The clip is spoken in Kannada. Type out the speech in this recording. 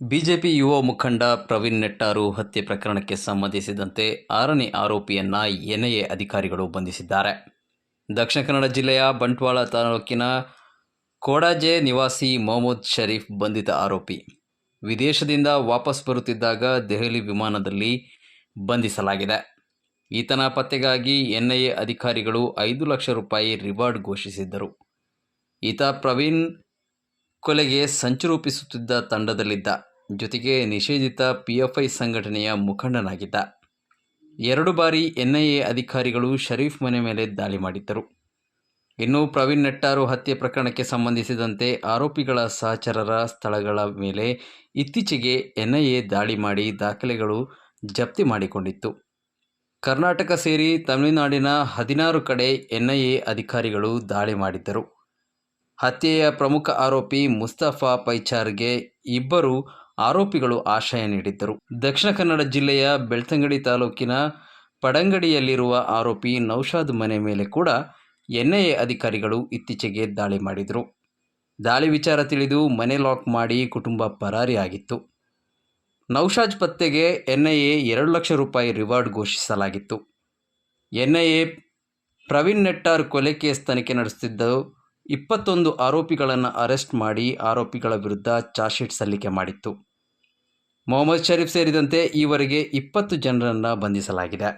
ಬಿಜೆಪಿ ಯುವ ಮುಖಂಡ ಪ್ರವೀಣ್ ನೆಟ್ಟಾರು ಹತ್ಯೆ ಪ್ರಕರಣಕ್ಕೆ ಸಂಬಂಧಿಸಿದಂತೆ 6ನೇ ಆರೋಪಿಯನ್ನ ಎನ್ಐಎ ಅಧಿಕಾರಿಗಳು ಬಂಧಿಸಿದ್ದಾರೆ. ದಕ್ಷಿಣ ಕನ್ನಡ ಜಿಲ್ಲೆಯ ಬಂಟ್ವಾಳ ತಾಲೂಕಿನ ಕೋಡಾಜೆ ನಿವಾಸಿ ಮೊಹಮ್ಮದ್ ಶರೀಫ್ ಬಂಧಿತ ಆರೋಪಿ. ವಿದೇಶದಿಂದ ವಾಪಸ್ ಬರುತ್ತಿದ್ದಾಗ ದೆಹಲಿ ವಿಮಾನದಲ್ಲಿ ಬಂಧಿಸಲಾಗಿದೆ. ಈತನ ಪತ್ತೆಗಾಗಿ ಎನ್ಐಎ ಅಧಿಕಾರಿಗಳು 5 ಲಕ್ಷ ರೂಪಾಯಿ ರಿವಾರ್ಡ್ ಘೋಷಿಸಿದ್ದರು. ಈತ ಪ್ರವೀಣ್ ಕೊಲೆಗೆ ಸಂಚು ರೂಪಿಸುತ್ತಿದ್ದ ತಂಡದಲ್ಲಿದ್ದ. ಜೊತೆಗೆ ನಿಷೇಧಿತ ಪಿಎಫ್ಐ ಸಂಘಟನೆಯ ಮುಖಂಡನಾಗಿದ್ದ. 2 ಬಾರಿ ಎನ್ಐಎ ಅಧಿಕಾರಿಗಳು ಶರೀಫ್ ಮನೆ ಮೇಲೆ ದಾಳಿ ಮಾಡಿದ್ದರು. ಇನ್ನು ಪ್ರವೀಣ್ ನೆಟ್ಟಾರು ಹತ್ಯೆ ಪ್ರಕರಣಕ್ಕೆ ಸಂಬಂಧಿಸಿದಂತೆ ಆರೋಪಿಗಳ ಸಹಚರರ ಸ್ಥಳಗಳ ಮೇಲೆ ಇತ್ತೀಚೆಗೆ ಎನ್ಐಎ ದಾಳಿ ಮಾಡಿ ದಾಖಲೆಗಳು ಜಪ್ತಿ ಮಾಡಿಕೊಂಡಿತ್ತು. ಕರ್ನಾಟಕ ಸೇರಿ ತಮಿಳುನಾಡಿನ 16 ಕಡೆ ಎನ್ಐಎ ಅಧಿಕಾರಿಗಳು ದಾಳಿ ಮಾಡಿದ್ದರು. ಹತ್ಯೆಯ ಪ್ರಮುಖ ಆರೋಪಿ ಮುಸ್ತಫಾ ಪೈಚಾರ್ಗೆ 2 ಆರೋಪಿಗಳು ಆಶ್ರಯ ನೀಡಿದ್ದರು. ದಕ್ಷಿಣ ಕನ್ನಡ ಜಿಲ್ಲೆಯ ಬೆಳ್ತಂಗಡಿ ತಾಲೂಕಿನ ಪಡಂಗಡಿಯಲ್ಲಿರುವ ಆರೋಪಿ ನೌಶಾದ್ ಮನೆ ಮೇಲೆ ಕೂಡ ಎನ್ಐಎ ಅಧಿಕಾರಿಗಳು ಇತ್ತೀಚೆಗೆ ದಾಳಿ ಮಾಡಿದರು. ದಾಳಿ ವಿಚಾರ ತಿಳಿದು ಮನೆ ಲಾಕ್ ಮಾಡಿ ಕುಟುಂಬ ಪರಾರಿಯಾಗಿತ್ತು. ನೌಶಾದ್ ಪತ್ತೆಗೆ ಎನ್ಐಎ 2 ಲಕ್ಷ ರೂಪಾಯಿ ರಿವಾರ್ಡ್ ಘೋಷಿಸಲಾಗಿತ್ತು. ಎನ್ಐಎ ಪ್ರವೀಣ್ ನೆಟ್ಟಾರ್ ಕೊಲೆ ಕೇಸ್ ತನಿಖೆ ನಡೆಸುತ್ತಿದ್ದು 21 ಆರೋಪಿಗಳನ್ನು ಅರೆಸ್ಟ್ ಮಾಡಿ ಆರೋಪಿಗಳ ವಿರುದ್ಧ ಚಾರ್ಜ್ ಶೀಟ್ ಸಲ್ಲಿಕೆ ಮಾಡಿತ್ತು. ಮೊಹಮ್ಮದ್ ಶರೀಫ್ ಸೇರಿದಂತೆ ಈವರೆಗೆ 20 ಜನರನ್ನು ಬಂಧಿಸಲಾಗಿದೆ.